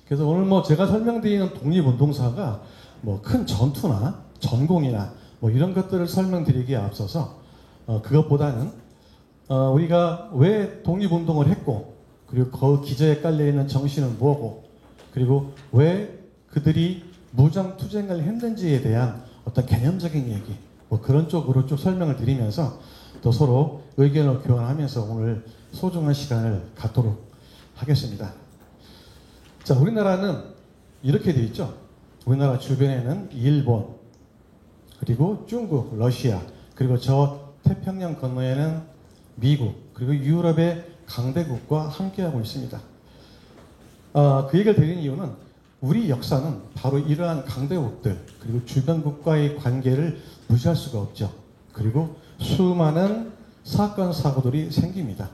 그래서 오늘 뭐 제가 설명드리는 독립운동사가 뭐 큰 전투나 전공이나 뭐 이런 것들을 설명드리기에 앞서서 그것보다는 우리가 왜 독립운동을 했고, 그리고 그 기저에 깔려있는 정신은 뭐고, 그리고 왜 그들이 무장투쟁을 했는지에 대한 어떤 개념적인 얘기, 뭐 그런 쪽으로 쭉 설명을 드리면서 또 서로 의견을 교환하면서 오늘 소중한 시간을 갖도록 하겠습니다. 자, 우리나라는 이렇게 되어 있죠. 우리나라 주변에는 일본, 그리고 중국, 러시아, 그리고 저 태평양 건너에는 미국, 그리고 유럽의 강대국과 함께하고 있습니다. 그 얘기를 드리는 이유는 우리 역사는 바로 이러한 강대국들, 그리고 주변국과의 관계를 무시할 수가 없죠. 그리고 수많은 사건, 사고들이 생깁니다.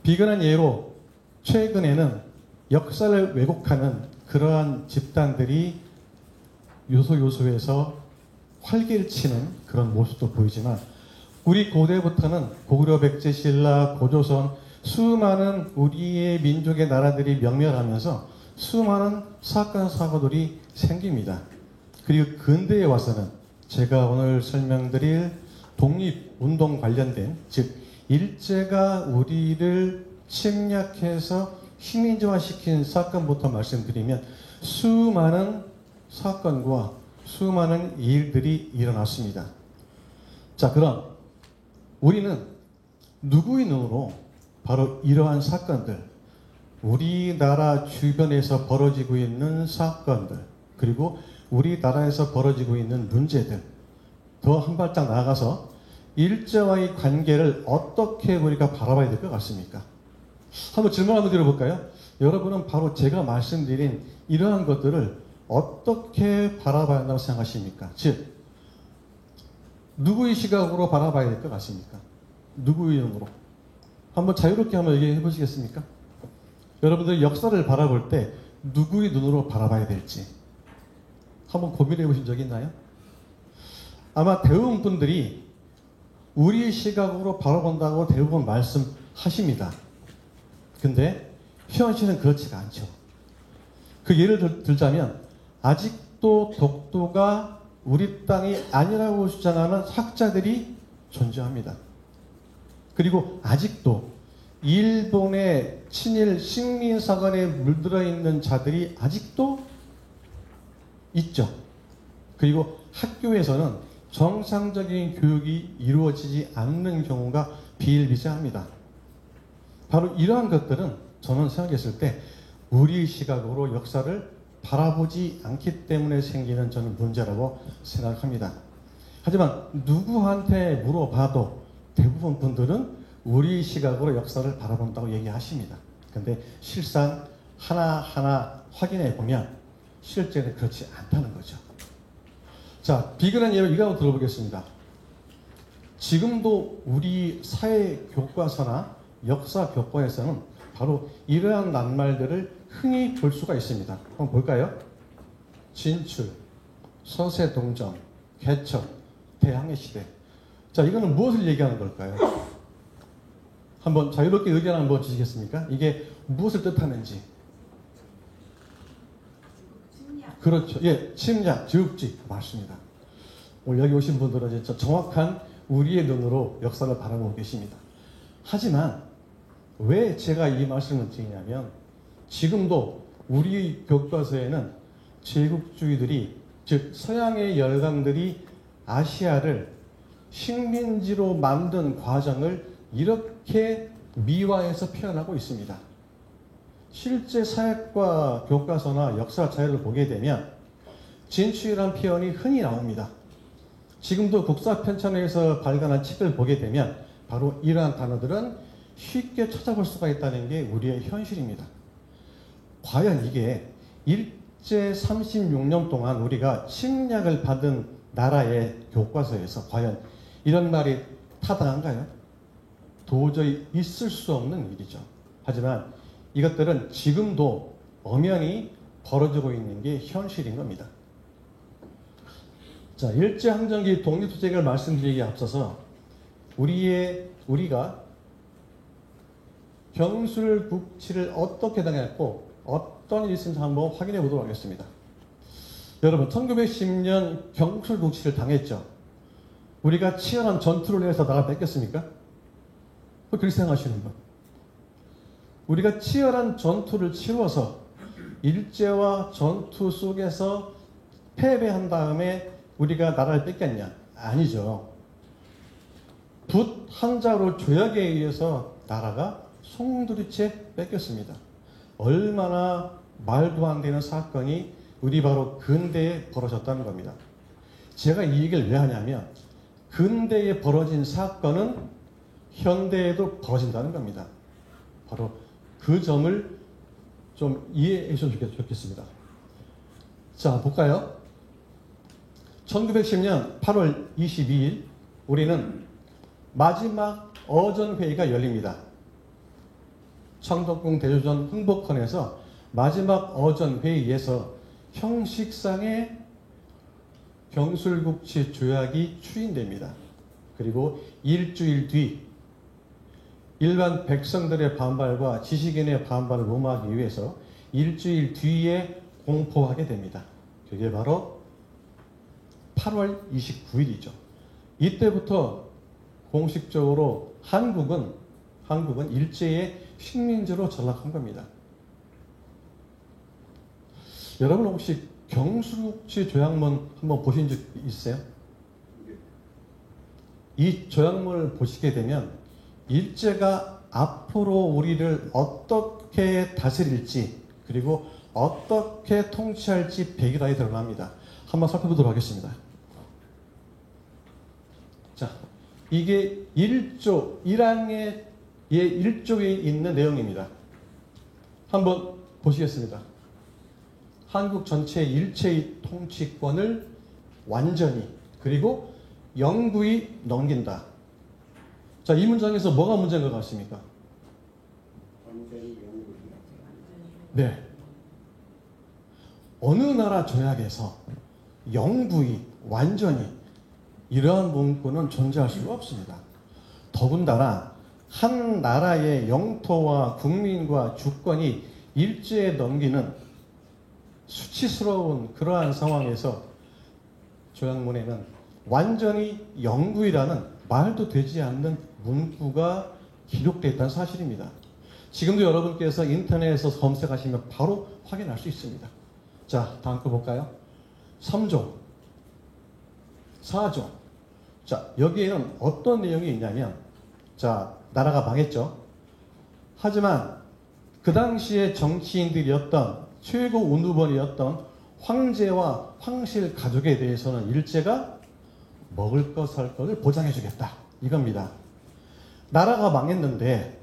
비근한 예로 최근에는 역사를 왜곡하는 그러한 집단들이 요소요소에서 활기를 치는 그런 모습도 보이지만, 우리 고대부터는 고구려, 백제, 신라, 고조선 수많은 우리의 민족의 나라들이 명멸하면서 수많은 사건, 사고들이 생깁니다. 그리고 근대에 와서는 제가 오늘 설명드릴 독립운동 관련된, 즉 일제가 우리를 침략해서 식민지화시킨 사건부터 말씀드리면 수많은 사건과 수많은 일들이 일어났습니다. 자, 그럼 우리는 누구의 눈으로 바로 이러한 사건들, 우리나라 주변에서 벌어지고 있는 사건들, 그리고 우리나라에서 벌어지고 있는 문제들, 더 한 발짝 나아가서 일제와의 관계를 어떻게 우리가 바라봐야 될 것 같습니까? 한번 질문 한번 드려볼까요? 여러분은 바로 제가 말씀드린 이러한 것들을 어떻게 바라봐야 한다고 생각하십니까? 즉, 누구의 시각으로 바라봐야 될 것 같습니까? 누구의 눈으로? 한번 자유롭게 한번 얘기해 보시겠습니까? 여러분들 역사를 바라볼 때 누구의 눈으로 바라봐야 될지 한번 고민해 보신 적이 있나요? 아마 대부분 분들이 우리의 시각으로 바라본다고 대부분 말씀하십니다. 근데 현실은 그렇지가 않죠. 그 예를 들자면 아직도 독도가 우리 땅이 아니라고 주장하는 학자들이 존재합니다. 그리고 아직도 일본의 친일 식민사관에 물들어 있는 자들이 아직도 있죠. 그리고 학교에서는 정상적인 교육이 이루어지지 않는 경우가 비일비재합니다. 바로 이러한 것들은 저는 생각했을 때 우리의 시각으로 역사를 바라보지 않기 때문에 생기는 저는 문제라고 생각합니다. 하지만 누구한테 물어봐도 대부분 분들은 우리의 시각으로 역사를 바라본다고 얘기하십니다. 근데 실상 하나하나 확인해 보면 실제는 그렇지 않다는 거죠. 자, 비근한 예로 이거 한번 들어보겠습니다. 지금도 우리 사회 교과서나 역사 교과에서는 바로 이러한 낱말들을 흔히 볼 수가 있습니다. 한번 볼까요? 진출, 서세동정, 개척, 대항해 시대. 자, 이거는 무엇을 얘기하는 걸까요? 한번 자유롭게 의견 한번 주시겠습니까? 이게 무엇을 뜻하는지. 침략. 그렇죠. 예, 침략, 즉지. 맞습니다. 오늘 여기 오신 분들은 진짜 정확한 우리의 눈으로 역사를 바라보고 계십니다. 하지만 왜 제가 이 말씀을 드리냐면 지금도 우리 교과서에는 제국주의들이, 즉 서양의 열강들이 아시아를 식민지로 만든 과정을 이렇게 미화해서 표현하고 있습니다. 실제 사회과 교과서나 역사 자료를 보게 되면 진출이라는 표현이 흔히 나옵니다. 지금도 국사편찬회에서 발간한 책을 보게 되면 바로 이러한 단어들은 쉽게 찾아볼 수가 있다는 게 우리의 현실입니다. 과연 이게 일제 36년 동안 우리가 침략을 받은 나라의 교과서에서 과연 이런 말이 타당한가요? 도저히 있을 수 없는 일이죠. 하지만 이것들은 지금도 엄연히 벌어지고 있는 게 현실인 겁니다. 자, 일제항쟁기 독립투쟁을 말씀드리기에 앞서서 우리가 병술국치를 어떻게 당했고 어떤 일이 있는지 한번 확인해 보도록 하겠습니다. 여러분, 1910년 경술국치를 당했죠. 우리가 치열한 전투를 해서 나라 뺏겼습니까? 그렇게 생각하시는 분. 우리가 치열한 전투를 치러서 일제와 전투 속에서 패배한 다음에 우리가 나라를 뺏겼냐? 아니죠. 붓 한 자루 조약에 의해서 나라가 송두리째 뺏겼습니다. 얼마나 말도 안 되는 사건이 우리 바로 근대에 벌어졌다는 겁니다. 제가 이 얘기를 왜 하냐면 근대에 벌어진 사건은 현대에도 벌어진다는 겁니다. 바로 그 점을 좀 이해해 주셨으면 좋겠습니다. 자, 볼까요? 1910년 8월 22일 우리는 마지막 어전회의가 열립니다. 청덕궁 대조전 흥복헌에서 마지막 어전회의에서 형식상의 경술국치 조약이 추인됩니다. 그리고 일주일 뒤 일반 백성들의 반발과 지식인의 반발을 무마하기 위해서 일주일 뒤에 공포하게 됩니다. 그게 바로 8월 29일이죠. 이때부터 공식적으로 한국은 일제의 식민지로 전락한 겁니다. 여러분 혹시 경술국치 조약문 한번 보신 적 있으세요? 이 조약문을 보시게 되면 일제가 앞으로 우리를 어떻게 다스릴지 그리고 어떻게 통치할지 백일하에 드러납니다. 한번 살펴보도록 하겠습니다. 자, 이게 1조 1항의 1조에 있는 내용입니다. 한번 보시겠습니다. 한국 전체의 일체의 통치권을 완전히 그리고 영구히 넘긴다. 자, 이 문장에서 뭐가 문제인 것 같습니까? 네. 어느 나라 조약에서 영구히 완전히 이러한 문구는 존재할 수가 없습니다. 더군다나 한 나라의 영토와 국민과 주권이 일제에 넘기는 수치스러운 그러한 상황에서 조약문에는 완전히 영구이라는 말도 되지 않는 문구가 기록되어 있다는 사실입니다. 지금도 여러분께서 인터넷에서 검색하시면 바로 확인할 수 있습니다. 자, 다음 거 볼까요? 3조, 4조. 자, 여기에는 어떤 내용이 있냐면, 자, 나라가 망했죠. 하지만 그 당시에 정치인들이었던 최고 운우번이었던 황제와 황실 가족에 대해서는 일제가 먹을 것 살 것을 보장해 주겠다. 이겁니다. 나라가 망했는데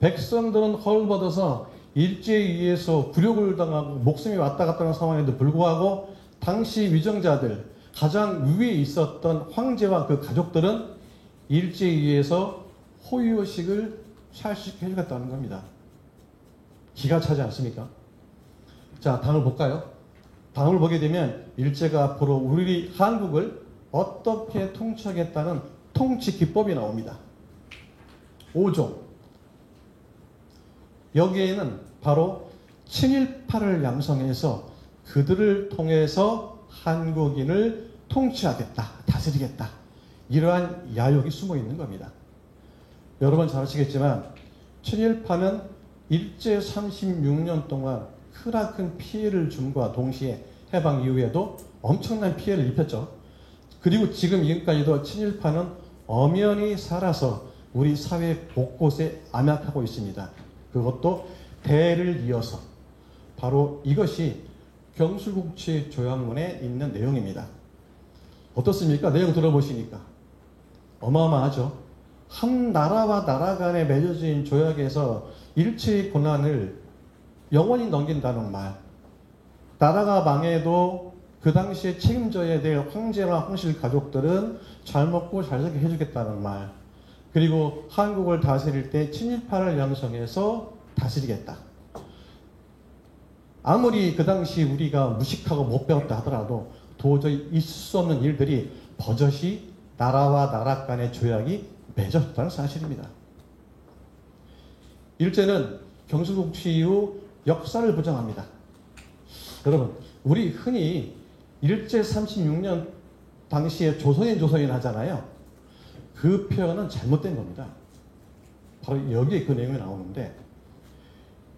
백성들은 헐벗어서 일제에 의해서 굴욕을 당하고 목숨이 왔다 갔다 하는 상황에도 불구하고 당시 위정자들 가장 위에 있었던 황제와 그 가족들은 일제에 의해서 호의호식을 찰식해 주겠다는 겁니다. 기가 차지 않습니까? 자, 다음을 볼까요? 다음을 보게 되면 일제가 앞으로 우리 한국을 어떻게 통치하겠다는 통치 기법이 나옵니다. 5조. 여기에는 바로 친일파를 양성해서 그들을 통해서 한국인을 통치하겠다, 다스리겠다. 이러한 야욕이 숨어 있는 겁니다. 여러분 잘 아시겠지만 친일파는 일제 36년 동안 크나큰 피해를 줌과 동시에 해방 이후에도 엄청난 피해를 입혔죠. 그리고 지금까지도 친일파는 엄연히 살아서 우리 사회 곳곳에 암약하고 있습니다. 그것도 대를 이어서 바로 이것이 경술국치 조약문에 있는 내용입니다. 어떻습니까? 내용 들어보시니까 어마어마하죠. 한 나라와 나라 간에 맺어진 조약에서 일체의 권한을 영원히 넘긴다는 말, 나라가 망해도 그 당시에 책임져야 될 황제와 황실 가족들은 잘 먹고 잘 살게 해주겠다는 말, 그리고 한국을 다스릴 때 친일파를 양성해서 다스리겠다. 아무리 그 당시 우리가 무식하고 못 배웠다 하더라도 도저히 있을 수 없는 일들이 버젓이 나라와 나라 간의 조약이 맺어졌다는 사실입니다. 일제는 경술국치 이후 역사를 부정합니다. 여러분, 우리 흔히 일제 36년 당시에 조선인 하잖아요. 그 표현은 잘못된 겁니다. 바로 여기에 그 내용이 나오는데,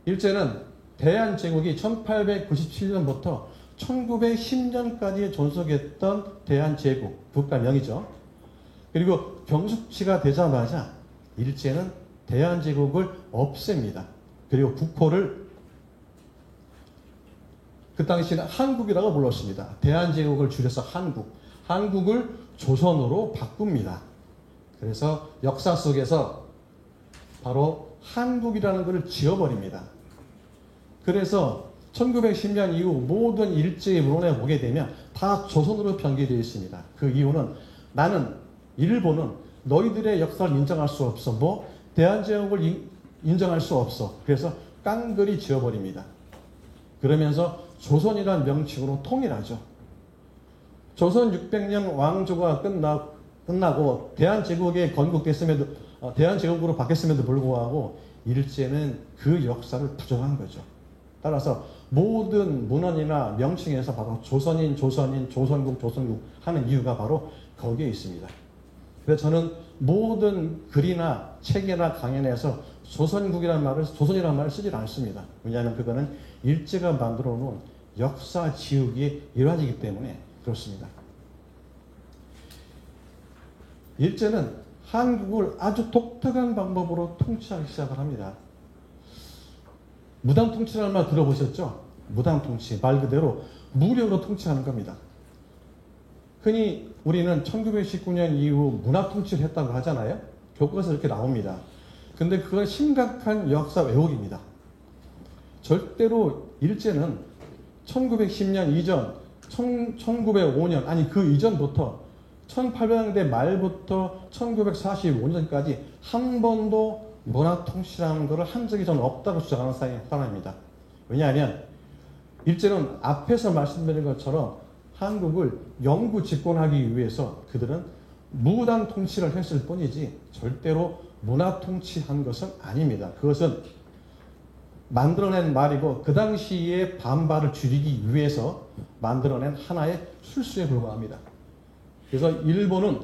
일제는 대한제국이 1897년부터 1910년까지 존속했던 대한제국, 국가명이죠. 그리고 경숙치가 되자마자 일제는 대한제국을 없앱니다. 그리고 국호를 그 당시에는 한국이라고 불렀습니다. 대한제국을 줄여서 한국, 한국을 조선으로 바꿉니다. 그래서 역사 속에서 바로 한국이라는 것을 지워버립니다. 그래서 1910년 이후 모든 일제의 문헌에 보게 되면 다 조선으로 변기되어 있습니다. 그 이유는 나는 일본은 너희들의 역사를 인정할 수 없어. 뭐 대한제국을 인정할 수 없어. 그래서 깡그리 지워버립니다. 그러면서 조선이라는 명칭으로 통일하죠. 조선 600년 왕조가 끝나고 대한제국에 건국됐음에도 대한제국으로 바뀌었음에도 불구하고 일제는 그 역사를 부정한 거죠. 따라서 모든 문헌이나 명칭에서 바로 조선인, 조선국 하는 이유가 바로 거기에 있습니다. 그래서 저는 모든 글이나 책이나 강연에서 조선이라는 말을 쓰지 않습니다. 왜냐하면 그거는 일제가 만들어 놓은 역사 지우기의 일환이기 때문에 그렇습니다. 일제는 한국을 아주 독특한 방법으로 통치하기 시작을 합니다. 무당통치라는 말 들어보셨죠? 무당통치, 말 그대로 무력으로 통치하는 겁니다. 흔히 우리는 1919년 이후 문화통치를 했다고 하잖아요. 교과서에 이렇게 나옵니다. 근데 그건 심각한 역사 왜곡입니다. 절대로 일제는 1910년 이전, 1905년, 아니 그 이전부터 1800년대 말부터 1945년까지 한 번도 문화통치라는 것을 한 적이 저는 없다고 주장하는 사람입니다. 왜냐하면 일제는 앞에서 말씀드린 것처럼 한국을 영구 집권하기 위해서 그들은 무단 통치를 했을 뿐이지 절대로 문화 통치한 것은 아닙니다. 그것은 만들어낸 말이고 그 당시에 반발을 줄이기 위해서 만들어낸 하나의 술수에 불과합니다. 그래서 일본은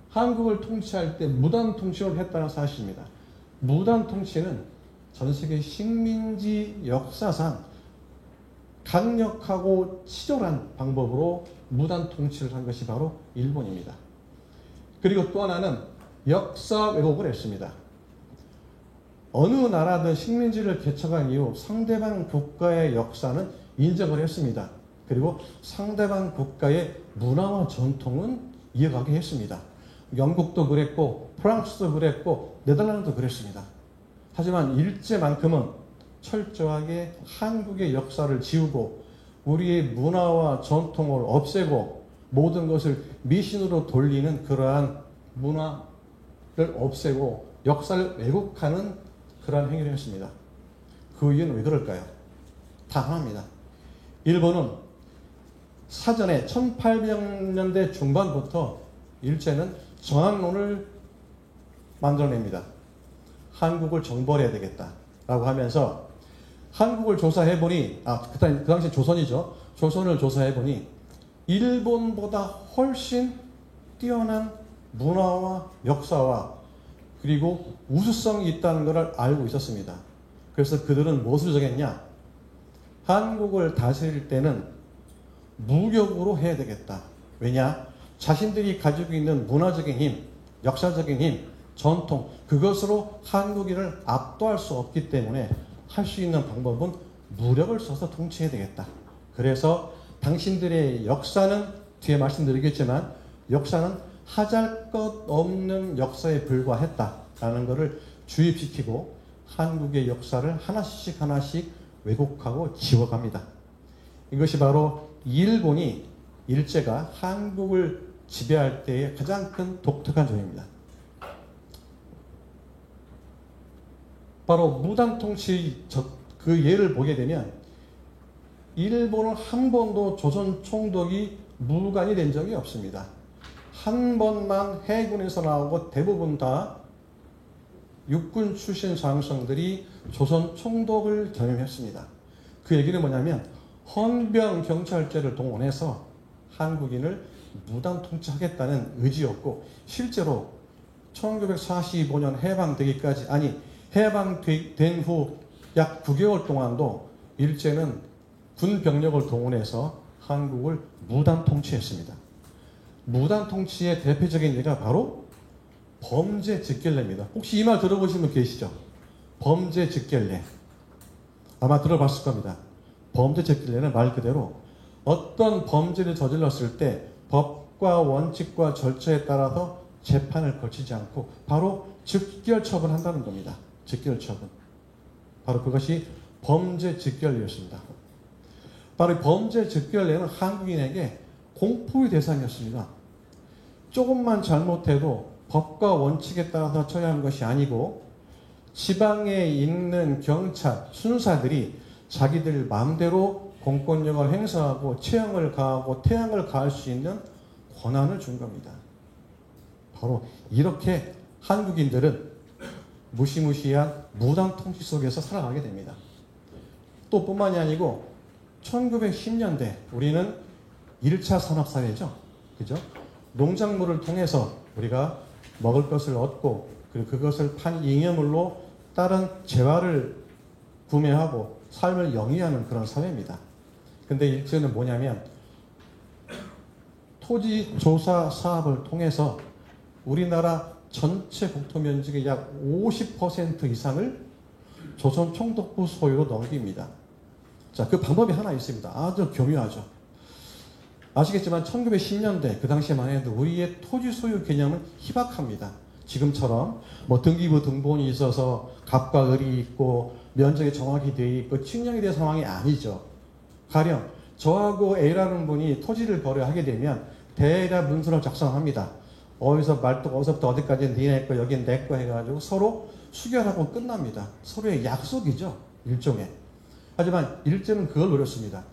한국을 통치할 때 무단 통치를 했다는 사실입니다. 무단 통치는 전 세계 식민지 역사상 강력하고 치졸한 방법으로 무단 통치를 한 것이 바로 일본입니다. 그리고 또 하나는 역사 왜곡을 했습니다. 어느 나라든 식민지를 개척한 이후 상대방 국가의 역사는 인정을 했습니다. 그리고 상대방 국가의 문화와 전통은 이어가게 했습니다. 영국도 그랬고 프랑스도 그랬고 네덜란드도 그랬습니다. 하지만 일제만큼은 철저하게 한국의 역사를 지우고 우리의 문화와 전통을 없애고 모든 것을 미신으로 돌리는 그러한 문화를 없애고 역사를 왜곡하는 그러한 행위를 했습니다. 그 이유는 왜 그럴까요? 다 하나입니다. 일본은 사전에 1800년대 중반부터 일제는 정학론을 만들어냅니다. 한국을 정벌해야 되겠다라고 하면서 한국을 조사해보니 그 당시 조선이죠. 조선을 조사해보니 일본보다 훨씬 뛰어난 문화와 역사와 그리고 우수성이 있다는 것을 알고 있었습니다. 그래서 그들은 무엇을 정했냐? 한국을 다스릴 때는 무력으로 해야 되겠다. 왜냐? 자신들이 가지고 있는 문화적인 힘, 역사적인 힘, 전통, 그것으로 한국인을 압도할 수 없기 때문에 할 수 있는 방법은 무력을 써서 통치해야 되겠다. 그래서 당신들의 역사는 뒤에 말씀드리겠지만 역사는 하잘 것 없는 역사에 불과했다라는 것을 주입시키고 한국의 역사를 하나씩 왜곡하고 지워갑니다. 이것이 바로 일제가 한국을 지배할 때의 가장 큰 독특한 점입니다. 바로 무단통치 그 예를 보게 되면 일본은 한 번도 조선 총독이 무관이 된 적이 없습니다. 한 번만 해군에서 나오고 대부분 다 육군 출신 장성들이 조선 총독을 겸임했습니다. 그 얘기는 뭐냐면 헌병 경찰제를 동원해서 한국인을 무단 통치하겠다는 의지였고, 실제로 1945년 해방되기까지, 아니 해방된 후 약 9개월 동안도 일제는 군 병력을 동원해서 한국을 무단 통치했습니다. 무단 통치의 대표적인 예가 바로 범죄 직결례입니다. 혹시 이 말 들어보신 분 계시죠? 범죄 직결례. 아마 들어봤을 겁니다. 범죄 직결례는 말 그대로 어떤 범죄를 저질렀을 때 법과 원칙과 절차에 따라서 재판을 거치지 않고 바로 직결 처분한다는 겁니다. 직결 처분. 바로 그것이 범죄 직결례였습니다. 바로 범죄 직결례는 한국인에게 공포의 대상이었습니다. 조금만 잘못해도 법과 원칙에 따라서 처해야 하는 것이 아니고, 지방에 있는 경찰, 순사들이 자기들 마음대로 공권력을 행사하고 체형을 가하고 태양을 가할 수 있는 권한을 준 겁니다. 바로 이렇게 한국인들은 무시무시한 무단 통치 속에서 살아가게 됩니다. 또 뿐만이 아니고 1910년대 우리는 1차 산업사회죠. 그죠? 농작물을 통해서 우리가 먹을 것을 얻고, 그리고 그것을 판 잉여물로 다른 재화를 구매하고 삶을 영위하는 그런 사회입니다. 근데 일제는 뭐냐면 토지 조사 사업을 통해서 우리나라 전체 국토 면적의 약 50% 이상을 조선 총독부 소유로 넘깁니다. 자, 그 방법이 하나 있습니다. 아주 교묘하죠. 아시겠지만 1910년대 그 당시에만 해도 우리의 토지 소유 개념은 희박합니다. 지금처럼 뭐 등기부 등본이 있어서 갑과 을이 있고 면적이 정확히 되어 있고 측량이 된 상황이 아니죠. 가령 저하고 A라는 분이 토지를 거래하게 되면 대략 문서를 작성합니다. 어디서 말뚝 어디서부터 어디까지 니네 거 여긴 내 거 해가지고 서로 수결하고 끝납니다. 서로의 약속이죠. 일종의. 하지만 일제는 그걸 노렸습니다.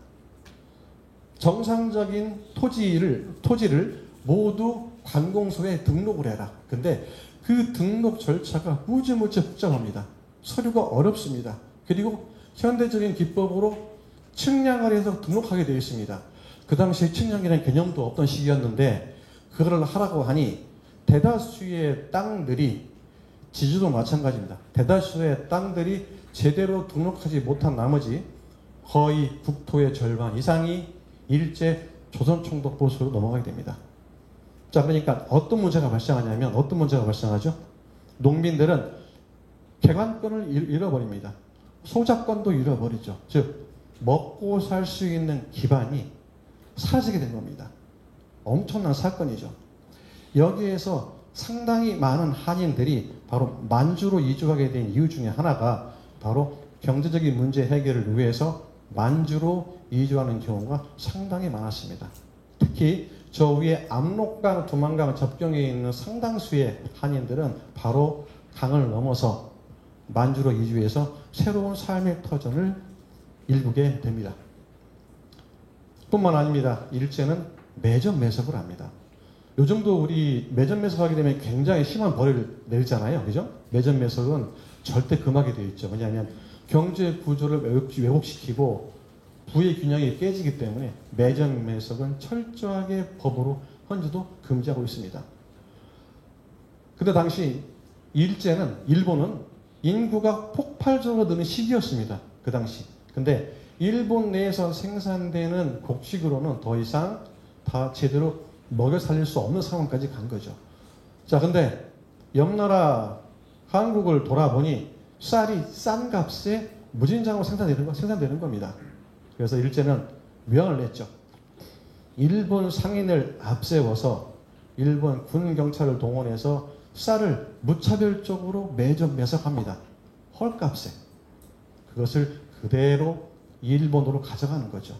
정상적인 토지를 모두 관공서에 등록을 해라. 근데 그 등록 절차가 무지무지 복잡합니다. 서류가 어렵습니다. 그리고 현대적인 기법으로 측량을 해서 등록하게 되어 있습니다. 그 당시에 측량이라는 개념도 없던 시기였는데 그거를 하라고 하니 대다수의 땅들이, 지주도 마찬가지입니다. 대다수의 땅들이 제대로 등록하지 못한 나머지 거의 국토의 절반 이상이 일제 조선 총독부 소유로 넘어가게 됩니다. 자, 그러니까 어떤 문제가 발생하냐면, 어떤 문제가 발생하죠? 농민들은 개관권을 잃어버립니다. 소작권도 잃어버리죠. 즉 먹고 살 수 있는 기반이 사라지게 된 겁니다. 엄청난 사건이죠. 여기에서 상당히 많은 한인들이 바로 만주로 이주하게 된 이유 중에 하나가 바로 경제적인 문제 해결을 위해서 만주로 이주하는 경우가 상당히 많았습니다. 특히 저 위에 압록강, 두만강 접경에 있는 상당수의 한인들은 바로 강을 넘어서 만주로 이주해서 새로운 삶의 터전을 일구게 됩니다. 뿐만 아닙니다. 일제는 매점 매석을 합니다. 요즘도 우리 매점 매석하게 되면 굉장히 심한 벌을 내리잖아요. 그죠? 매점 매석은 절대 금하게 되어 있죠. 왜냐하면 경제 구조를 왜곡시키고 부의 균형이 깨지기 때문에 매점 매석은 철저하게 법으로 현재도 금지하고 있습니다. 근데 당시 일본은 인구가 폭발적으로 느는 시기였습니다. 그 당시. 근데 일본 내에서 생산되는 곡식으로는 더 이상 다 제대로 먹여 살릴 수 없는 상황까지 간 거죠. 자, 근데 옆나라 한국을 돌아보니 쌀이 싼 값에 무진장으로 생산되는 겁니다. 그래서 일제는 명을 냈죠. 일본 상인을 앞세워서 일본 군 경찰을 동원해서 쌀을 무차별적으로 매점 매석합니다. 헐값에. 그것을 그대로 일본으로 가져가는 거죠.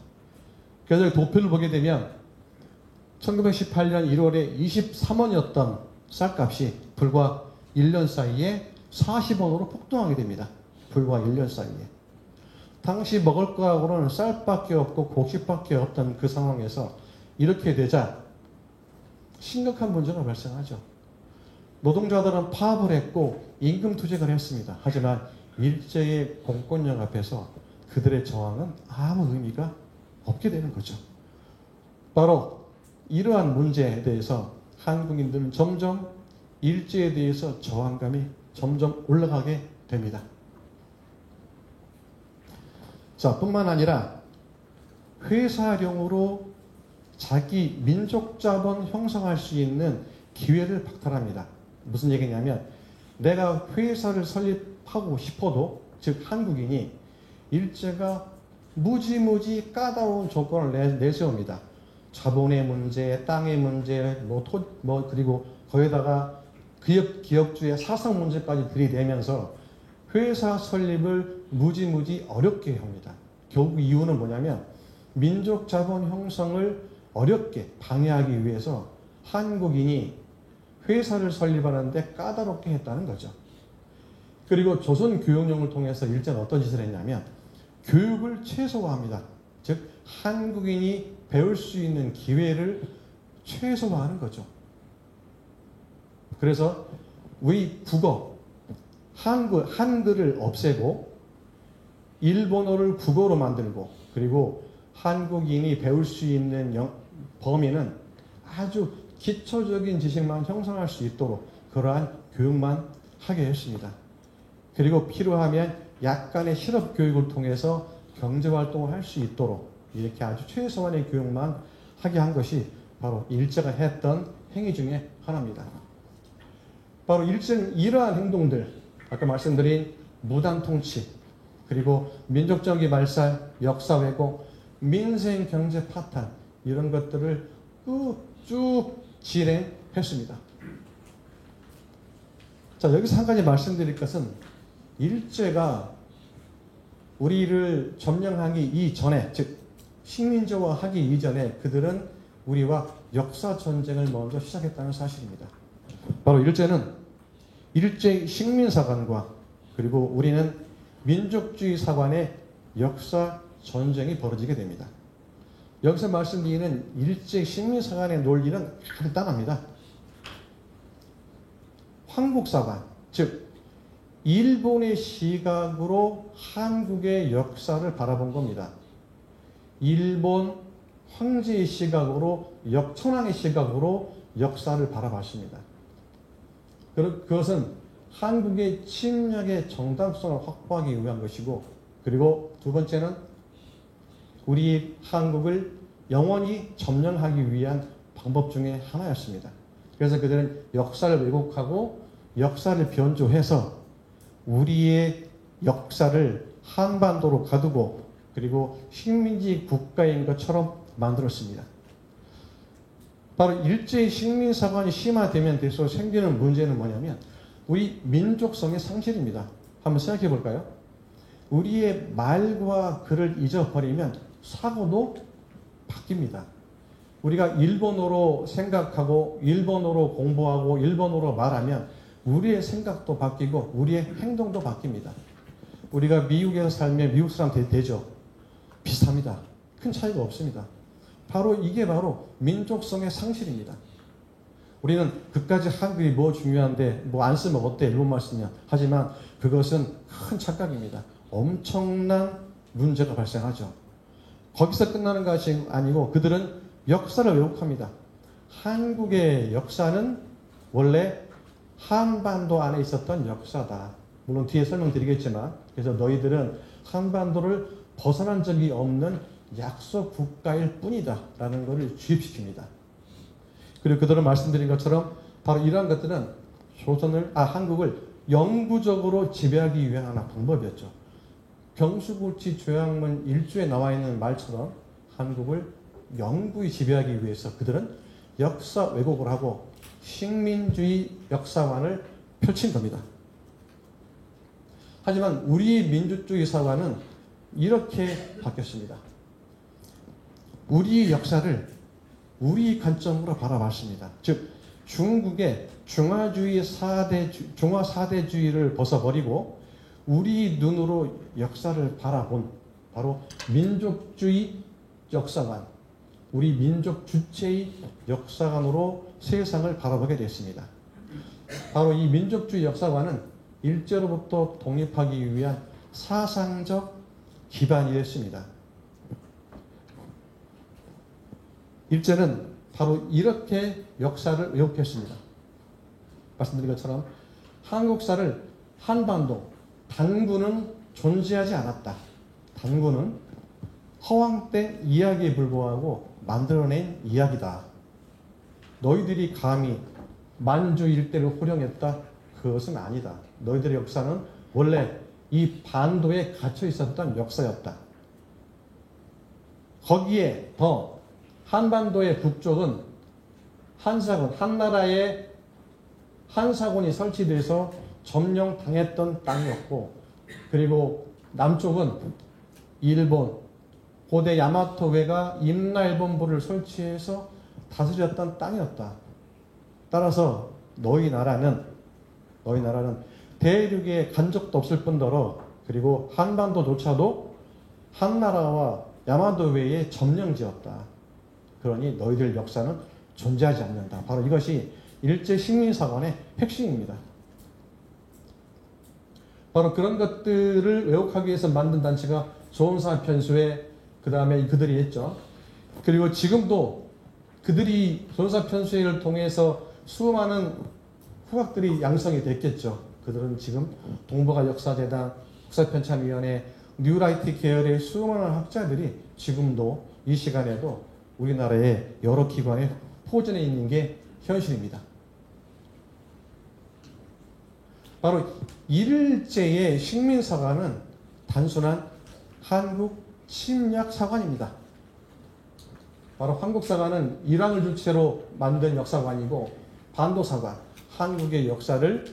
그래서 도표를 보게 되면 1918년 1월에 23원이었던 쌀값이 불과 1년 사이에 40원으로 폭등하게 됩니다. 불과 1년 사이에. 당시 먹을 거하고는 쌀밖에 없고 곡식밖에 없던 그 상황에서 이렇게 되자 심각한 문제가 발생하죠. 노동자들은 파업을 했고 임금 투쟁을 했습니다. 하지만 일제의 공권력 앞에서 그들의 저항은 아무 의미가 없게 되는 거죠. 바로 이러한 문제에 대해서 한국인들은 점점 일제에 대해서 저항감이 점점 올라가게 됩니다. 자, 뿐만 아니라 회사령으로 자기 민족 자본 형성할 수 있는 기회를 박탈합니다. 무슨 얘기냐면 내가 회사를 설립하고 싶어도, 즉 한국인이 일제가 무지무지 까다로운 조건을 내세웁니다. 자본의 문제, 땅의 문제, 그리고 거기다가 기업주의 사상 문제까지 들이대면서 회사 설립을 무지무지 어렵게 합니다. 결국 이유는 뭐냐면 민족 자본 형성을 어렵게 방해하기 위해서 한국인이 회사를 설립하는데 까다롭게 했다는 거죠. 그리고 조선 교육령을 통해서 일제는 어떤 짓을 했냐면 교육을 최소화합니다. 즉 한국인이 배울 수 있는 기회를 최소화하는 거죠. 그래서 우리 국어, 한글을 없애고 일본어를 국어로 만들고, 그리고 한국인이 배울 수 있는 범위는 아주 기초적인 지식만 형성할 수 있도록 그러한 교육만 하게 했습니다. 그리고 필요하면 약간의 실업 교육을 통해서 경제활동을 할 수 있도록 이렇게 아주 최소한의 교육만 하게 한 것이 바로 일제가 했던 행위 중에 하나입니다. 바로 일제는 이러한 행동들, 아까 말씀드린 무단통치, 그리고 민족정기 말살, 역사 왜곡, 민생 경제 파탄, 이런 것들을 쭉 진행했습니다. 자, 여기서 한 가지 말씀드릴 것은 일제가 우리를 점령하기 이전에, 즉 식민지화하기 이전에 그들은 우리와 역사 전쟁을 먼저 시작했다는 사실입니다. 바로 일제는 일제 식민사관과 그리고 우리는 민족주의 사관의 역사 전쟁이 벌어지게 됩니다. 여기서 말씀드리는 일제 식민사관의 논리는 간단합니다. 황국사관, 즉 일본의 시각으로 한국의 역사를 바라본 겁니다. 일본 황제의 시각으로, 천황의 시각으로 역사를 바라봤습니다. 그것은 한국의 침략의 정당성을 확보하기 위한 것이고, 그리고 두 번째는 우리 한국을 영원히 점령하기 위한 방법 중에 하나였습니다. 그래서 그들은 역사를 왜곡하고 역사를 변조해서 우리의 역사를 한반도로 가두고 그리고 식민지 국가인 것처럼 만들었습니다. 바로 일제의 식민사관이 심화되면 될수록 생기는 문제는 뭐냐면 우리 민족성의 상실입니다. 한번 생각해 볼까요? 우리의 말과 글을 잊어버리면 사고도 바뀝니다. 우리가 일본어로 생각하고 일본어로 공부하고 일본어로 말하면 우리의 생각도 바뀌고 우리의 행동도 바뀝니다. 우리가 미국에서 살면 미국 사람 되죠? 비슷합니다. 큰 차이가 없습니다. 이게 바로 민족성의 상실입니다. 우리는 그까지 한글이 뭐 중요한데 뭐 안 쓰면 어때? 일본말 쓰냐? 하지만 그것은 큰 착각입니다. 엄청난 문제가 발생하죠. 거기서 끝나는 것이 아니고 그들은 역사를 왜곡합니다. 한국의 역사는 원래 한반도 안에 있었던 역사다. 물론 뒤에 설명드리겠지만, 그래서 너희들은 한반도를 벗어난 적이 없는 약소 국가일 뿐이다 라는 것을 주입시킵니다. 그리고 그들은 말씀드린 것처럼 바로 이러한 것들은 한국을 영구적으로 지배하기 위한 하나 방법이었죠. 경수고치 조약문 1조에 나와 있는 말처럼 한국을 영구히 지배하기 위해서 그들은 역사 왜곡을 하고 식민주의 역사관을 펼친 겁니다. 하지만 우리 민주주의 사관은 이렇게 바뀌었습니다. 우리 역사를 우리 관점으로 바라봤습니다. 즉 중국의 중화 4대주의를 벗어버리고 우리 눈으로 역사를 바라본 바로 민족주의 역사관, 우리 민족 주체의 역사관으로 세상을 바라보게 됐습니다. 바로 이 민족주의 역사관은 일제로부터 독립하기 위한 사상적 기반이 됐습니다. 일제는 바로 이렇게 역사를 왜곡했습니다. 말씀드린 것처럼 한국사를 한반도, 단군은 존재하지 않았다. 단군은 허황된 이야기에 불과하고 만들어낸 이야기다. 너희들이 감히 만주 일대를 호령했다? 그것은 아니다. 너희들의 역사는 원래 이 반도에 갇혀 있었던 역사였다. 거기에 더 한반도의 북쪽은 한사군, 한나라의 한사군이 설치돼서 점령당했던 땅이었고, 그리고 남쪽은 일본, 고대 야마토괴가 임나일본부를 설치해서 다스렸던 땅이었다. 따라서 너희 나라는 대륙에 간 적도 없을 뿐더러, 그리고 한반도조차도 한나라와 야마토괴의 점령지였다. 그러니 너희들 역사는 존재하지 않는다. 바로 이것이 일제 식민사관의 핵심입니다. 바로 그런 것들을 왜곡하기 위해서 만든 단체가 조선사편수회, 그 다음에 그들이 했죠. 그리고 지금도 그들이 조선사편수회를 통해서 수많은 후학들이 양성이 됐겠죠. 그들은 지금 동북아 역사재단, 국사편찬위원회, 뉴라이트 계열의 수많은 학자들이 지금도 이 시간에도 우리나라의 여러 기관에 포진해 있는 게 현실입니다. 바로 일제의 식민사관은 단순한 한국 침략사관입니다. 바로 한국사관은 일왕을 주체로 만든 역사관이고, 반도사관, 한국의 역사를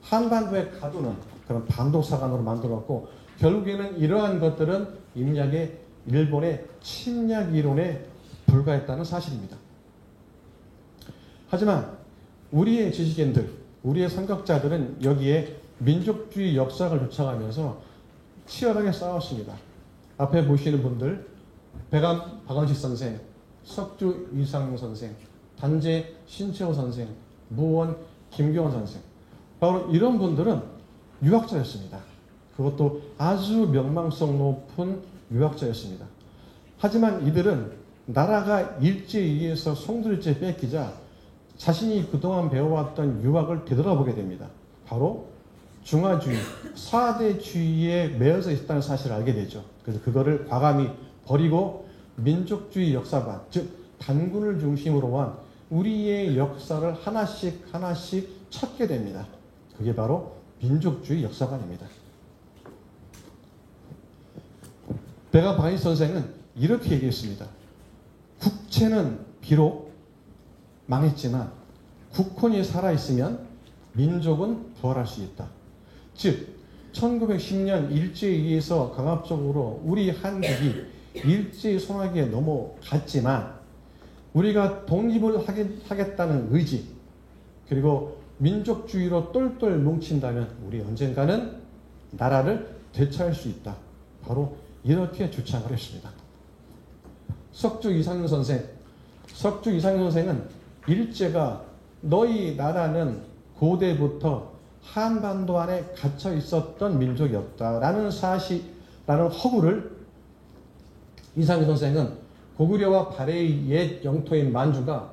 한반도에 가두는 그런 반도사관으로 만들었고, 결국에는 이러한 것들은 임략의 일본의 침략 이론에 불과했다는 사실입니다. 하지만 우리의 지식인들, 우리의 선각자들은 여기에 민족주의 역사를 쫓아가면서 치열하게 싸웠습니다. 앞에 보시는 분들, 백암 박원식 선생, 석주 이상용 선생, 단재 신채호 선생, 무원 김경원 선생, 바로 이런 분들은 유학자였습니다. 그것도 아주 명망성 높은 유학자였습니다. 하지만 이들은 나라가 일제에 의해서 송두리째 뺏기자 자신이 그동안 배워왔던 유학을 되돌아보게 됩니다. 바로 중화주의, 사대주의에 매여져 있다는 사실을 알게 되죠. 그래서 그거를 과감히 버리고 민족주의 역사관, 즉 단군을 중심으로 한 우리의 역사를 하나씩 하나씩 찾게 됩니다. 그게 바로 민족주의 역사관입니다. 백암 박원식 선생은 이렇게 얘기했습니다. 국채는 비록 망했지만 국혼이 살아있으면 민족은 부활할 수 있다. 즉 1910년 일제에 의해서 강압적으로 우리 한국이 일제의 손아귀에 넘어갔지만 우리가 독립을 하겠다는 의지, 그리고 민족주의로 똘똘 뭉친다면 우리 언젠가는 나라를 되찾을 수 있다. 바로 이렇게 주장을 했습니다. 석주 이상용 선생은 일제가 너희 나라는 고대부터 한반도 안에 갇혀 있었던 민족이었다라는 라는 허구를 이상용 선생은 고구려와 발해의 옛 영토인 만주가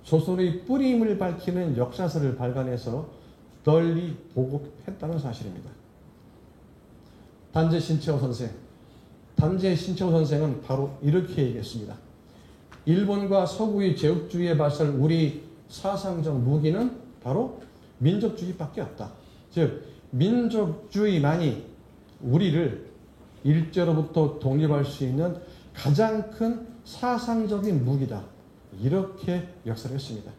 조선의 뿌림을 밝히는 역사서를 발간해서 널리 보고했다는 사실입니다. 단재 신채호 선생은 바로 이렇게 얘기했습니다. 일본과 서구의 제국주의에 맞설 우리 사상적 무기는 바로 민족주의밖에 없다. 즉 민족주의만이 우리를 일제로부터 독립할 수 있는 가장 큰 사상적인 무기다. 이렇게 역사를 했습니다.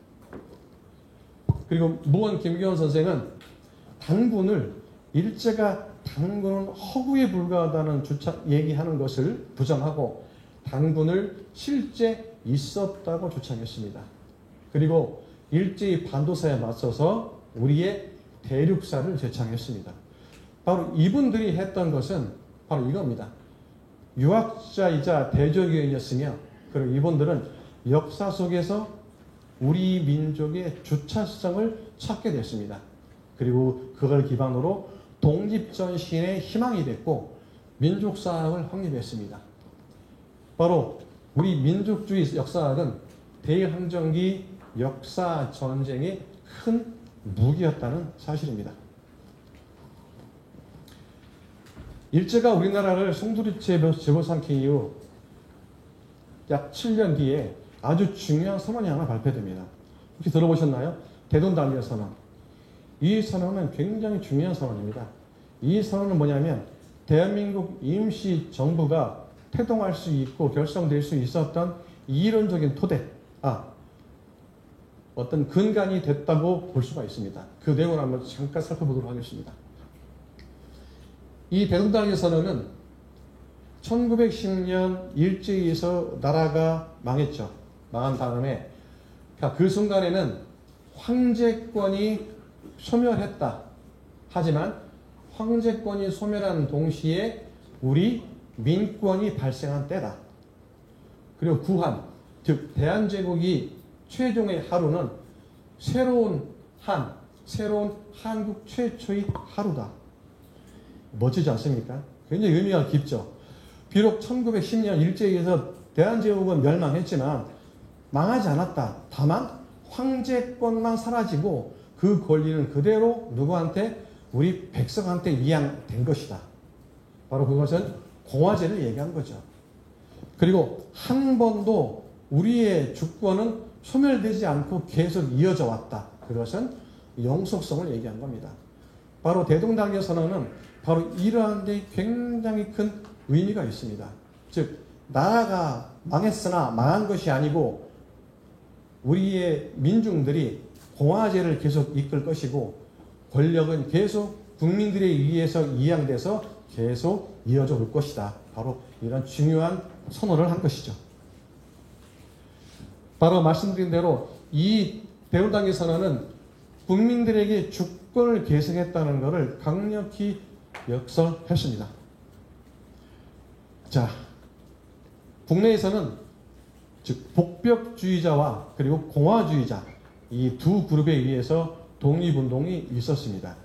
그리고 무원 김경원 선생은 일제가 단군은 허구에 불과하다는 얘기하는 것을 부정하고 단군을 실제 있었다고 주장했습니다. 그리고 일제의 반도사에 맞서서 우리의 대륙사를 제창했습니다. 바로 이분들이 했던 것은 바로 이겁니다. 유학자이자 대조교인이었으며, 그리고 이분들은 역사 속에서 우리 민족의 주체성을 찾게 됐습니다. 그리고 그걸 기반으로 독립전신의 희망이 됐고 민족사학을 확립했습니다. 바로 우리 민족주의 역사학은 대항전기 역사 전쟁의 큰 무기였다는 사실입니다. 일제가 우리나라를 송두리째 집어삼킨 이후 약 7년 뒤에 아주 중요한 선언이 하나 발표됩니다. 혹시 들어보셨나요? 대동단결 선언. 이 선언은 굉장히 중요한 선언입니다. 이 선언은 뭐냐면 대한민국 임시정부가 태동할 수 있고 결성될 수 있었던 이론적인 토대, 어떤 근간이 됐다고 볼 수가 있습니다. 그 내용을 한번 잠깐 살펴보도록 하겠습니다. 이 대동단결 선언은 1910년 일제에서 나라가 망했죠. 망한 다음에 그 순간에는 황제권이 소멸했다. 하지만 황제권이 소멸한 동시에 우리 민권이 발생한 때다. 그리고 구한, 즉 대한제국이 최종의 하루는 새로운 한국 최초의 하루다. 멋지지 않습니까? 굉장히 의미가 깊죠. 비록 1910년 일제에 의해서 대한제국은 멸망했지만 망하지 않았다. 다만 황제권만 사라지고 그 권리는 그대로 누구한테? 우리 백성한테 이양된 것이다. 바로 그것은 공화제를 얘기한 거죠. 그리고 한 번도 우리의 주권은 소멸되지 않고 계속 이어져 왔다. 그것은 영속성을 얘기한 겁니다. 바로 대동단결 선언은 바로 이러한 데 굉장히 큰 의미가 있습니다. 즉 나라가 망했으나 망한 것이 아니고 우리의 민중들이 공화제를 계속 이끌 것이고 권력은 계속 국민들에 의해서 이양돼서 계속 이어져 올 것이다. 바로 이런 중요한 선언을 한 것이죠. 바로 말씀드린 대로 이 대동단결 선언은 국민들에게 주권을 계승했다는 것을 강력히 역설했습니다. 자, 국내에서는 즉 복벽주의자와 그리고 공화주의자 이 두 그룹에 의해서 독립운동이 있었습니다.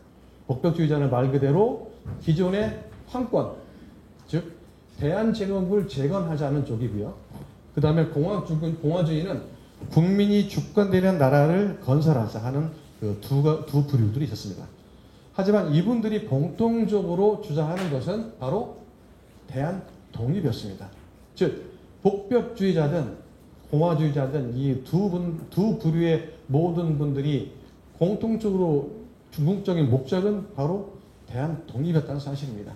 복벽주의자는 말 그대로 기존의 황권, 즉 대한제국을 재건하자는 쪽이고요. 그 다음에 공화주의는 국민이 주권되는 나라를 건설하자 하는 그 두 부류들이 있었습니다. 하지만 이분들이 공통적으로 주장하는 것은 바로 대한 독립이었습니다. 즉 복벽주의자든 공화주의자든 이 두 부류의 모든 분들이 공통적으로 궁극적인 목적은 바로 대한 독립이었다는 사실입니다.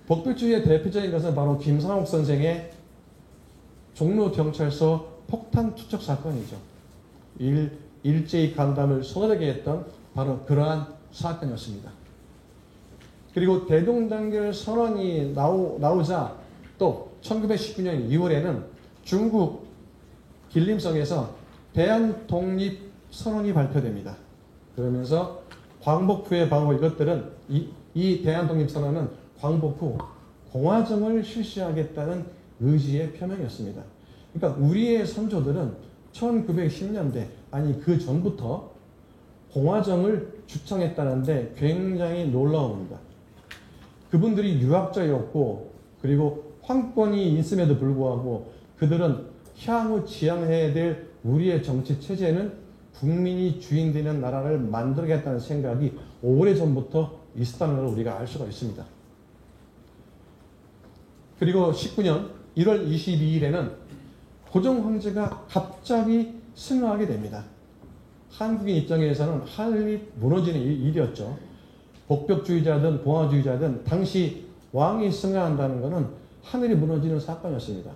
복벽주의의 대표적인 것은 바로 김상옥 선생의 종로경찰서 폭탄 투척 사건이죠. 일제의 간담을 소홀하게 했던 바로 그러한 사건이었습니다. 그리고 대동단결 선언이 나오자 또 1919년 2월에는 중국 길림성에서 대한독립선언이 발표됩니다. 그러면서 광복 후의 방어 이것들은 이 대한독립선언은 광복 후 공화정을 실시하겠다는 의지의 표명이었습니다. 그러니까 우리의 선조들은 1910년대 아니 그 전부터 공화정을 주창했다는데 굉장히 놀라웁니다. 그분들이 유학자였고 그리고 황권이 있음에도 불구하고 그들은 향후 지향해야 될 우리의 정치 체제는 국민이 주인되는 나라를 만들겠다는 생각이 오래전부터 있었다는 걸 우리가 알 수가 있습니다. 그리고 19년 1월 22일에는 고종 황제가 갑자기 승하하게 됩니다. 한국인 입장에서는 하늘이 무너지는 일이었죠. 복벽주의자든 공화주의자든 당시 왕이 승하한다는 것은 하늘이 무너지는 사건이었습니다.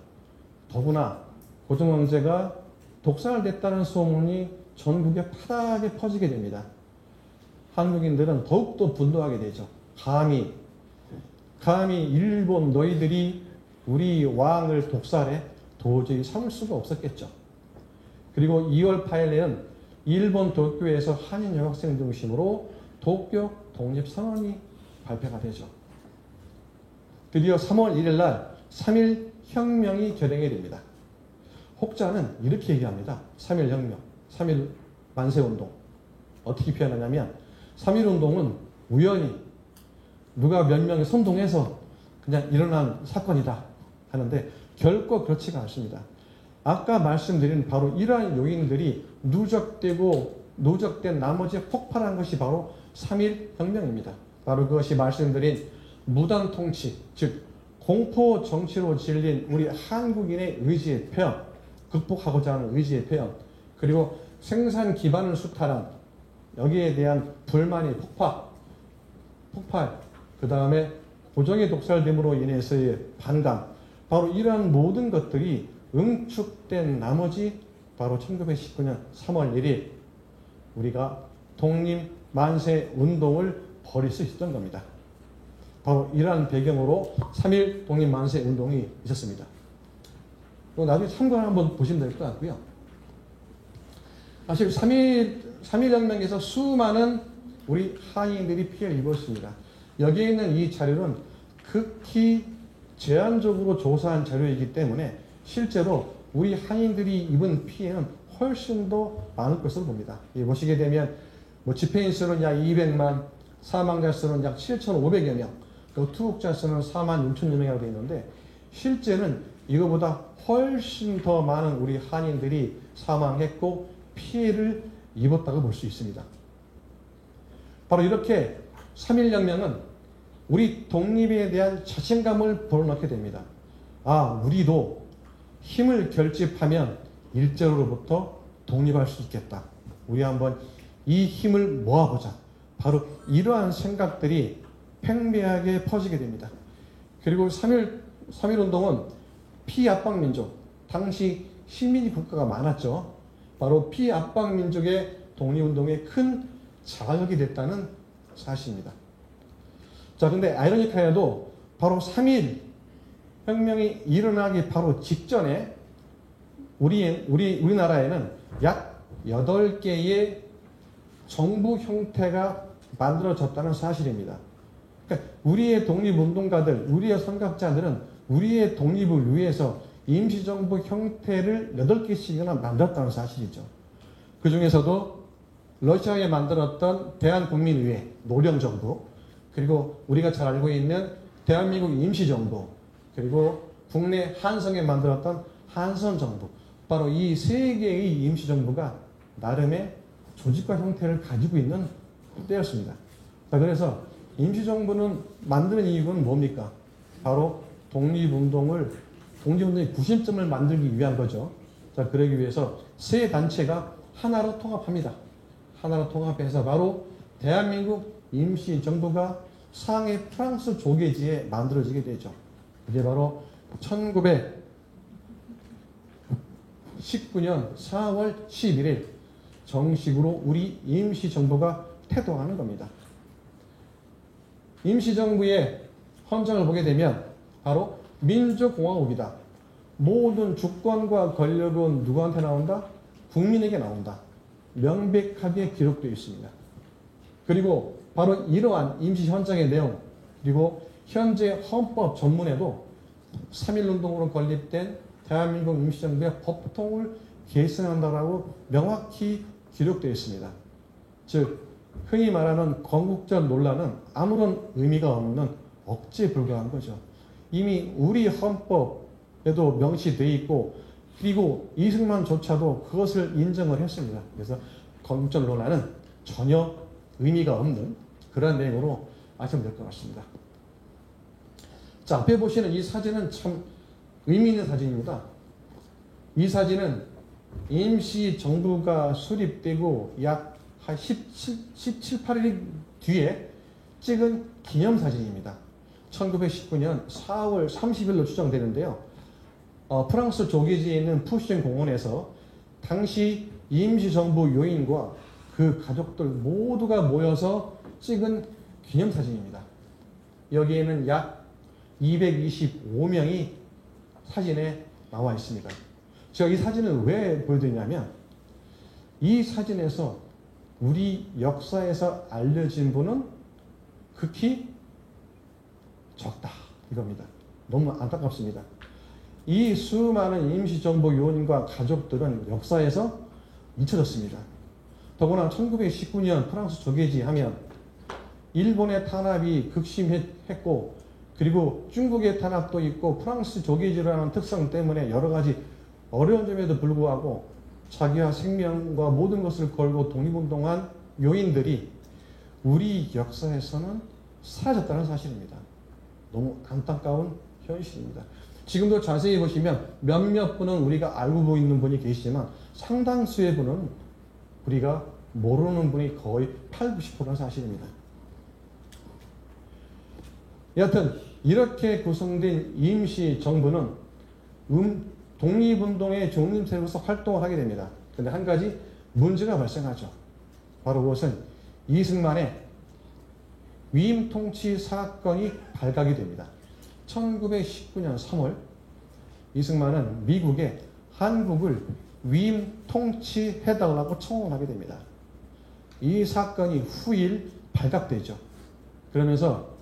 더구나 고종 황제가 독살됐다는 소문이 전국에 파다하게 퍼지게 됩니다. 한국인들은 더욱더 분노하게 되죠. 감히 일본 너희들이 우리 왕을 독살해 도저히 참을 수가 없었겠죠. 그리고 2월 8일에는 일본 도쿄에서 한인 여학생 중심으로 도쿄 독립선언이 발표가 되죠. 드디어 3월 1일 날 3.1 혁명이 결행이 됩니다. 혹자는 이렇게 얘기합니다. 3.1혁명, 3.1 만세운동. 어떻게 표현하냐면 3.1운동은 우연히 누가 몇 명이 선동해서 그냥 일어난 사건이다 하는데 결코 그렇지가 않습니다. 아까 말씀드린 바로 이러한 요인들이 누적된 나머지 폭발한 것이 바로 3.1혁명입니다. 바로 그것이 말씀드린 무단 통치, 즉 공포 정치로 질린 우리 한국인의 의지의 표현, 극복하고자 하는 의지의 표현, 그리고 생산 기반을 수탈한 여기에 대한 불만이 폭발, 그 다음에 고정의 독살됨으로 인해서의 반감, 바로 이러한 모든 것들이 응축된 나머지 바로 1919년 3월 1일 우리가 독립 만세 운동을 벌일 수 있었던 겁니다. 바로 이러한 배경으로 3.1 독립 만세 운동이 있었습니다. 나중에 참고를 한번 보시면 될 것 같고요. 사실 3.1 혁명에서 수많은 우리 한인들이 피해를 입었습니다. 여기에 있는 이 자료는 극히 제한적으로 조사한 자료이기 때문에 실제로 우리 한인들이 입은 피해는 훨씬 더 많을 것으로 봅니다. 보시게 되면 집회인 수는 약 200만, 사망자 수는 약 7,500여 명, 그리고 투옥자 수는 4만 6천여 명이라고 되어 있는데 실제는 이거보다 훨씬 더 많은 우리 한인들이 사망했고 피해를 입었다고 볼 수 있습니다. 바로 이렇게 3.1혁명은 우리 독립에 대한 자신감을 불어넣게 됩니다. 우리도 힘을 결집하면 일제로부터 독립할 수 있겠다. 우리 한번 이 힘을 모아보자. 바로 이러한 생각들이 팽배하게 퍼지게 됩니다. 그리고 3.1 운동은 피압박 민족, 당시 식민지 국가가 많았죠. 바로 피압박 민족의 독립운동에 큰 자극이 됐다는 사실입니다. 자, 근데 아이러니하게도 바로 3.1 혁명이 일어나기 바로 직전에 우리나라에는 약 8개의 정부 형태가 만들어졌다는 사실입니다. 그러니까 우리의 독립운동가들, 우리의 선각자들은 우리의 독립을 위해서 임시정부 형태를 8개씩이나 만들었다는 사실이죠. 그 중에서도 러시아에 만들었던 대한국민의회, 노령정부, 그리고 우리가 잘 알고 있는 대한민국 임시정부, 그리고 국내 한성에 만들었던 한선정부, 바로 이 3개의 임시정부가 나름의 조직과 형태를 가지고 있는 때였습니다. 자, 그래서 임시정부는 만드는 이유는 뭡니까? 바로 독립운동의 구심점을 만들기 위한 거죠. 자, 그러기 위해서 세 단체가 하나로 통합합니다. 하나로 통합해서 바로 대한민국 임시정부가 상해 프랑스 조계지에 만들어지게 되죠. 이게 바로 1919년 4월 11일 정식으로 우리 임시정부가 태동하는 겁니다. 임시정부의 헌정을 보게 되면 바로 민주공화국이다. 모든 주권과 권력은 누구한테 나온다? 국민에게 나온다. 명백하게 기록되어 있습니다. 그리고 바로 이러한 임시헌정의 내용, 그리고 현재 헌법 전문에도 3.1운동으로 건립된 대한민국 임시정부의 법통을 계승한다라고 명확히 기록되어 있습니다. 즉 흔히 말하는 건국절 논란은 아무런 의미가 없는 억지에 불과한 거죠. 이미 우리 헌법에도 명시되어 있고 그리고 이승만조차도 그것을 인정을 했습니다. 그래서 건국절 논란은 전혀 의미가 없는 그런 내용으로 아시면 될 것 같습니다. 자, 앞에 보시는 이 사진은 참 의미 있는 사진입니다. 이 사진은 임시정부가 수립되고 약 한 17, 8일 뒤에 찍은 기념사진입니다. 1919년 4월 30일로 추정되는데요. 프랑스 조계지에 있는 푸시엔 공원에서 당시 임시정부 요인과 그 가족들 모두가 모여서 찍은 기념사진입니다. 여기에는 약 225명이 사진에 나와 있습니다. 제가 이 사진을 왜 보여드리냐면 이 사진에서 우리 역사에서 알려진 분은 극히 적다 이겁니다. 너무 안타깝습니다. 이 수많은 임시정부 요원과 가족들은 역사에서 잊혀졌습니다. 더구나 1919년 프랑스 조계지 하면 일본의 탄압이 극심했고 그리고 중국의 탄압도 있고 프랑스 조계지라는 특성 때문에 여러 가지 어려운 점에도 불구하고 자기와 생명과 모든 것을 걸고 독립운동한 요인들이 우리 역사에서는 사라졌다는 사실입니다. 너무 안타까운 현실입니다. 지금도 자세히 보시면 몇몇 분은 우리가 알고 있는 분이 계시지만 상당수의 분은 우리가 모르는 분이 거의 8, 90%는 사실입니다. 여하튼 이렇게 구성된 임시정부는 독립운동의 중립세로서 활동을 하게 됩니다. 그런데 한 가지 문제가 발생하죠. 바로 그것은 이승만의 위임 통치 사건이 발각이 됩니다. 1919년 3월 이승만은 미국에 한국을 위임 통치해달라고 청원을 하게 됩니다. 이 사건이 후일 발각되죠. 그러면서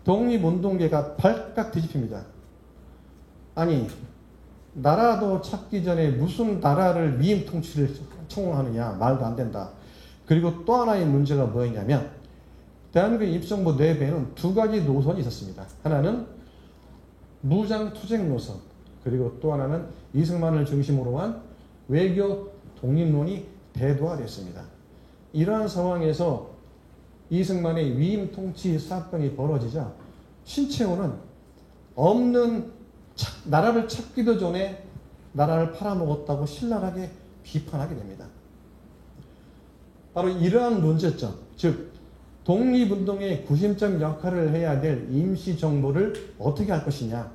독립운동계가 발칵 뒤집힙니다. 아니 나라도 찾기 전에 무슨 나라를 위임 통치를 청원하느냐, 말도 안 된다. 그리고 또 하나의 문제가 뭐였냐면 대한민국 임시정부 내부에는 두 가지 노선이 있었습니다. 하나는 무장투쟁 노선, 그리고 또 하나는 이승만을 중심으로 한 외교 독립론이 대두화됐습니다. 이러한 상황에서 이승만의 위임 통치 사건이 벌어지자 신채호는 없는 나라를 찾기도 전에 나라를 팔아먹었다고 신랄하게 비판하게 됩니다. 바로 이러한 문제점, 즉 독립운동의 구심점 역할을 해야 될 임시정부를 어떻게 할 것이냐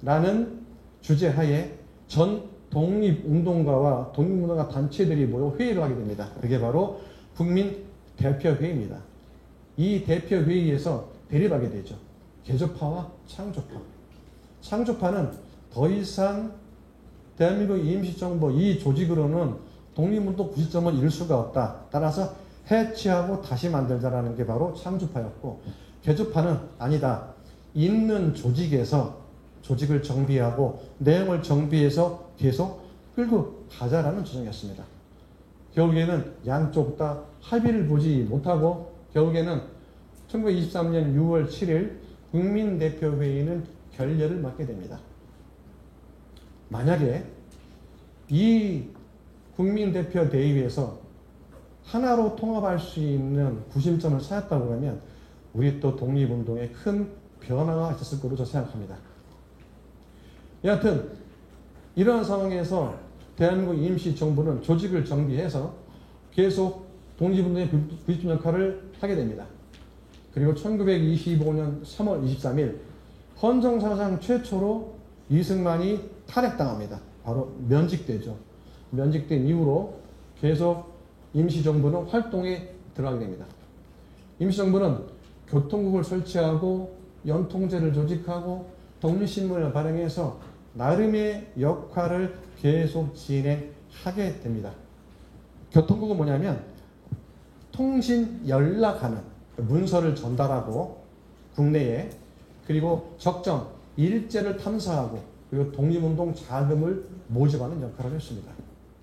라는 주제하에 전 독립운동가와 독립운동가 단체들이 모여 회의를 하게 됩니다. 그게 바로 국민대표회의입니다. 이 대표회의에서 대립하게 되죠. 개조파와 창조파. 창조파는 더 이상 대한민국 임시정부 이 조직으로는 독립운동 구심점을 이룰 수가 없다. 따라서 해체하고 다시 만들자라는 게 바로 창조파였고, 개조파는 아니다. 있는 조직에서 조직을 정비하고 내용을 정비해서 계속 끌고 가자라는 주장이었습니다. 결국에는 양쪽 다 합의를 보지 못하고 결국에는 1923년 6월 7일 국민대표회의는 결렬을 맞게 됩니다. 만약에 이 국민대표대회에서 하나로 통합할 수 있는 구심점을 찾았다고 하면 우리 또 독립운동에 큰 변화가 있었을 거로 저는 생각합니다. 여하튼 이러한 상황에서 대한민국 임시정부는 조직을 정비해서 계속 독립운동의 구심점 역할을 하게 됩니다. 그리고 1925년 3월 23일 헌정사상 최초로 이승만이 탄핵당합니다. 바로 면직되죠. 면직된 이후로 계속 임시정부는 활동에 들어가게 됩니다. 임시정부는 교통국을 설치하고 연통제를 조직하고 독립신문을 발행해서 나름의 역할을 계속 진행하게 됩니다. 교통국은 뭐냐면 통신 연락하는 문서를 전달하고 국내에, 그리고 적정 일제를 탐사하고 그리고 독립운동 자금을 모집하는 역할을 했습니다.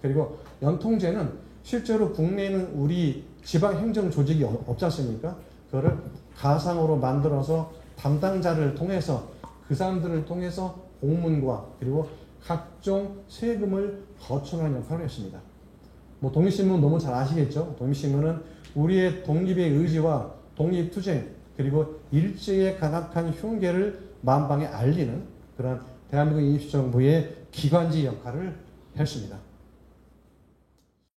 그리고 연통제는 실제로 국내에는 우리 지방행정 조직이 없지 않습니까? 그거를 가상으로 만들어서 담당자를 통해서 그 사람들을 통해서 공문과 그리고 각종 세금을 거쳐가는 역할을 했습니다. 뭐 독립신문 너무 잘 아시겠죠? 독립신문은 우리의 독립의 의지와 독립투쟁 그리고 일제에 간악한 흉계를 만방에 알리는 그런 대한민국 임시정부의 기관지 역할을 했습니다.